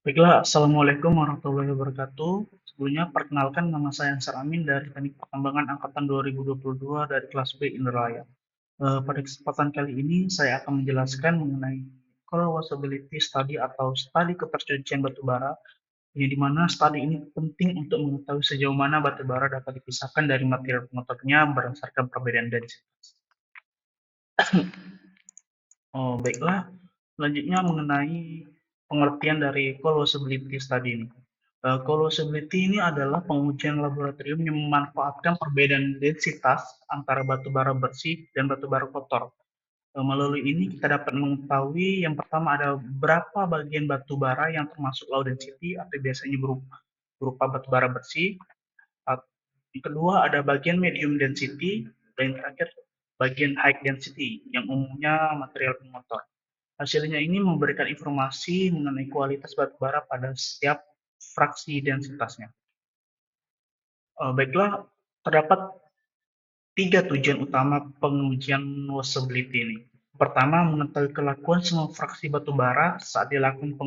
Baiklah, Assalamualaikum warahmatullahi wabarakatuh. Sebelumnya, perkenalkan nama saya Ansar Amin dari Teknik Pertambangan Angkatan 2022 dari kelas B Indralaya. Pada kesempatan kali ini, saya akan menjelaskan mengenai corrosibility study atau studi ketercucian batubara, yang di mana studi ini penting untuk mengetahui sejauh mana batubara dapat dipisahkan dari material pengotornya berdasarkan perbedaan densitas. Baiklah, selanjutnya mengenai pengertian dari corrosibility study ini. Corrosibility ini adalah pengujian laboratorium yang memanfaatkan perbedaan densitas antara batu bara bersih dan batu bara kotor. Melalui ini kita dapat mengetahui yang pertama ada berapa bagian batu bara yang termasuk low density atau biasanya berupa batu bara bersih. Yang kedua ada bagian medium density dan yang terakhir bagian high density yang umumnya material pengotor. Hasilnya ini memberikan informasi mengenai kualitas batu bara pada setiap fraksi densitasnya. Baiklah, terdapat tiga tujuan utama pengujian washability ini. Pertama, mengetahui kelakuan semua fraksi batu bara saat dilakukan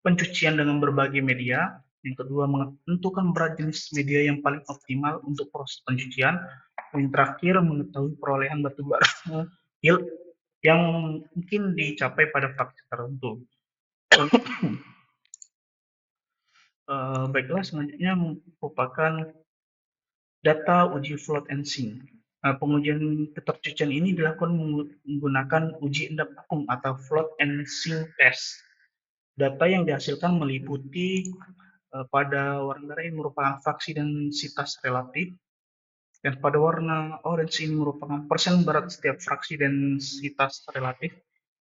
pencucian dengan berbagai media. Yang kedua, menentukan berat jenis media yang paling optimal untuk proses pencucian. Yang terakhir, mengetahui perolehan batu bara yield yang mungkin dicapai pada fraksi tertentu. Baiklah, selanjutnya merupakan data uji float and sink. Pengujian ketercucian ini dilakukan menggunakan uji endap vakum atau float and sink test. Data yang dihasilkan meliputi pada warna merah ini merupakan fraksi densitas relatif, dan pada warna orange ini merupakan persen berat setiap fraksi densitas relatif,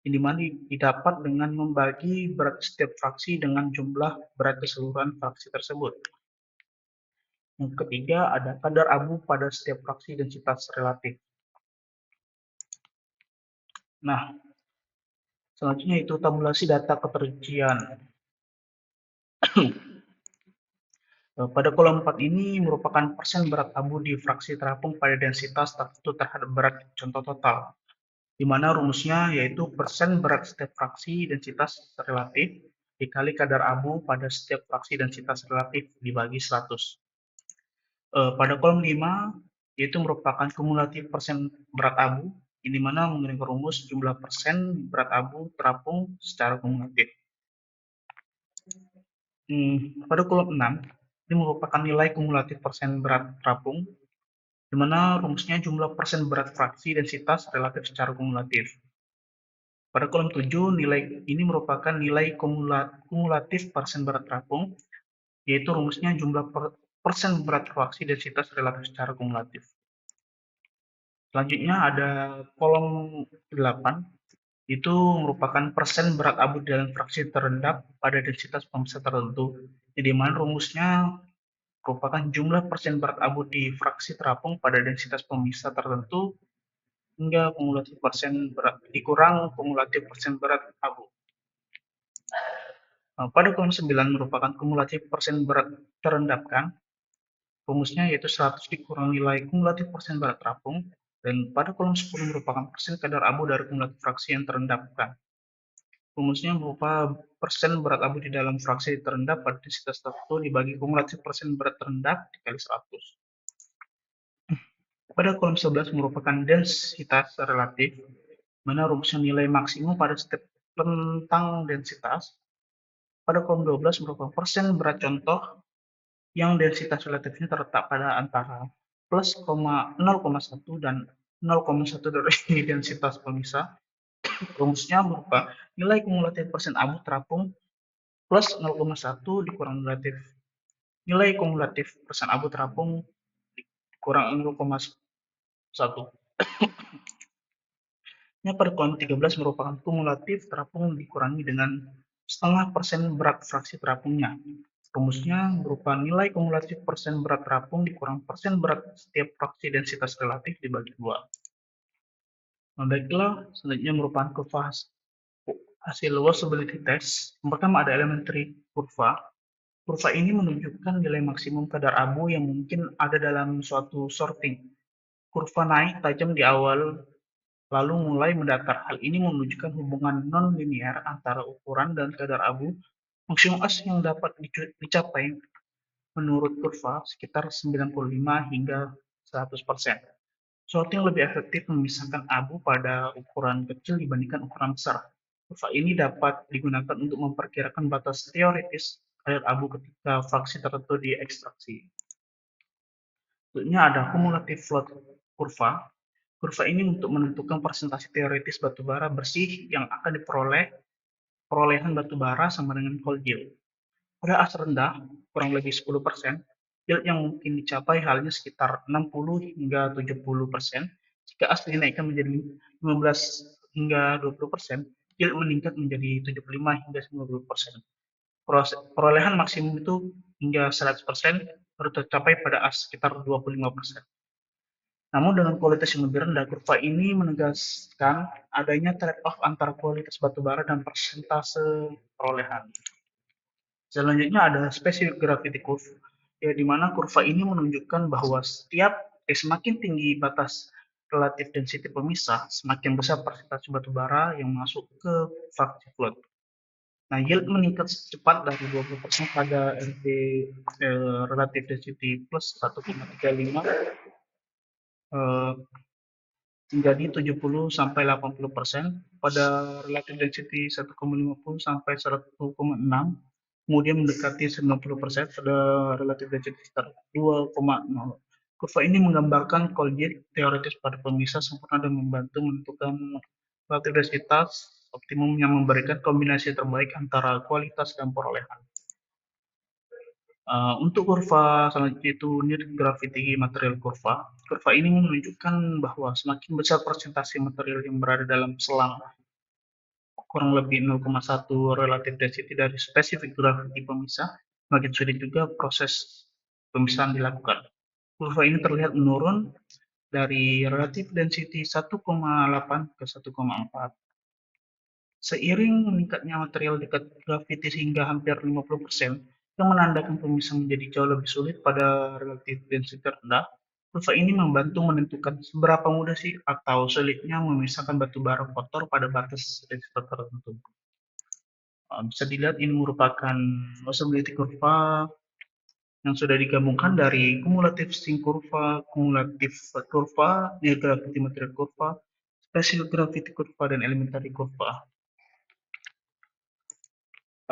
yang dimana didapat dengan membagi berat setiap fraksi dengan jumlah berat keseluruhan fraksi tersebut. Yang ketiga, ada kadar abu pada setiap fraksi densitas relatif. Nah, selanjutnya itu tabulasi data ketercucian. Pada kolom 4 ini merupakan persen berat abu di fraksi terapung pada densitas tertentu terhadap berat contoh total, di mana rumusnya yaitu persen berat setiap fraksi densitas relatif dikali kadar abu pada setiap fraksi densitas relatif dibagi 100. Pada kolom 5, yaitu merupakan kumulatif persen berat abu, di mana menggunakan rumus jumlah persen berat abu terapung secara kumulatif. Pada kolom 6, ini merupakan nilai kumulatif persen berat terapung, di mana rumusnya jumlah persen berat fraksi densitas relatif secara kumulatif. Pada kolom 7, nilai ini merupakan nilai kumulatif persen berat terapung, yaitu rumusnya jumlah persen berat fraksi densitas relatif secara kumulatif. Selanjutnya ada kolom 8, itu merupakan persen berat abu dalam fraksi terendap pada densitas pemisah tertentu, di mana rumusnya merupakan jumlah persen berat abu di fraksi terapung pada densitas pemisah tertentu hingga kumulatif persen berat dikurang kumulatif persen berat abu. Pada kolom 9 merupakan kumulatif persen berat terendapkan, rumusnya yaitu 100 dikurang nilai kumulatif persen berat terapung, dan pada kolom 10 merupakan persen kadar abu dari kumulatif fraksi yang terendapkan. Rumusnya berupa persen berat abu di dalam fraksi terendap pada densitas tertentu dibagi kumulatif persen berat terendap dikali 100. Pada kolom 11 merupakan densitas relatif, mana rumusnya nilai maksimum pada setiap rentang densitas. Pada kolom 12 merupakan persen berat contoh yang densitas relatifnya terletak pada antara plus 0,1 dan 0,1 dari densitas pemisah. Rumusnya berupa nilai kumulatif persen abu terapung plus 0,1 dikurang nilai kumulatif persen abu terapung dikurang 0,1. Pada kolom 13 merupakan kumulatif terapung dikurangi dengan setengah persen berat fraksi terapungnya. Rumusnya berupa nilai kumulatif persen berat terapung dikurang persen berat setiap fraksi densitas relatif dibagi 2. Baiklah, selanjutnya merupakan kurva hasil washability test. Yang pertama ada elementary kurva. Kurva ini menunjukkan nilai maksimum kadar abu yang mungkin ada dalam suatu sorting. Kurva naik tajam di awal, lalu mulai mendatar. Hal ini menunjukkan hubungan non-linear antara ukuran dan kadar abu Maksimum as yang dapat dicapai menurut kurva sekitar 95 hingga 100%. Suatu yang lebih efektif memisahkan abu pada ukuran kecil dibandingkan ukuran besar. Kurva ini dapat digunakan untuk memperkirakan batas teoritis kadar abu ketika fraksi tertentu diekstraksi. Berikutnya ada kumulatif float kurva. Kurva ini untuk menentukan persentase teoritis batubara bersih yang akan diperoleh perolehan batubara sama dengan cold yield. Pada as rendah, kurang lebih 10%, yield yang mungkin dicapai halnya sekitar 60 hingga 70%. Jika as dinaikkan menjadi 15 hingga 20%, yield meningkat menjadi 75 hingga 90%. Perolehan maksimum itu hingga 100% baru tercapai pada as sekitar 25%. Namun dengan kualitas yang lebih rendah, kurva ini menegaskan adanya trade-off antara kualitas batubara dan persentase perolehan. Selanjutnya ada specific gravity curve, ya, di mana kurva ini menunjukkan bahwa semakin tinggi batas relative density pemisah, semakin besar persentase batubara yang masuk ke fraksi float. Nah, yield meningkat cepat dari 20% pada RD relative density plus 1,35 menjadi 70 sampai 80%, pada relative density 1,50 sampai 1,6, kemudian mendekati 90% pada relative density sekitar 2,0. Kurva ini menggambarkan cold yield teoritis pada pemisah sempurna dan membantu menentukan relative densitas optimum yang memberikan kombinasi terbaik antara kualitas dan perolehan. Untuk kurva selanjutnya itu near gravity material kurva. Kurva ini menunjukkan bahwa semakin besar persentase material yang berada dalam selang kurang lebih 0,1 relative density dari spesifik gravity pemisah, semakin sulit juga proses pemisahan dilakukan. Kurva ini terlihat menurun dari relative density 1,8 ke 1,4. Seiring meningkatnya material dekat gravity hingga hampir 50%, yang menandakan pemisahan menjadi jauh lebih sulit pada relative density rendah, kurva ini membantu menentukan seberapa mudah sih atau sulitnya memisahkan batu bara kotor pada batas densitas tertentu. Bisa dilihat ini merupakan possibility kurva yang sudah digabungkan dari kumulatif string kurva, kumulatif kurva, near gravity material kurva, special gravity kurva, dan elementary kurva.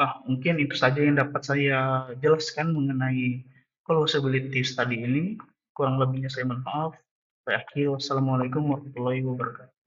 Mungkin itu saja yang dapat saya jelaskan mengenai closability study ini. Kurang lebihnya saya mohon maaf. Saya akhiri. Wassalamualaikum warahmatullahi wabarakatuh.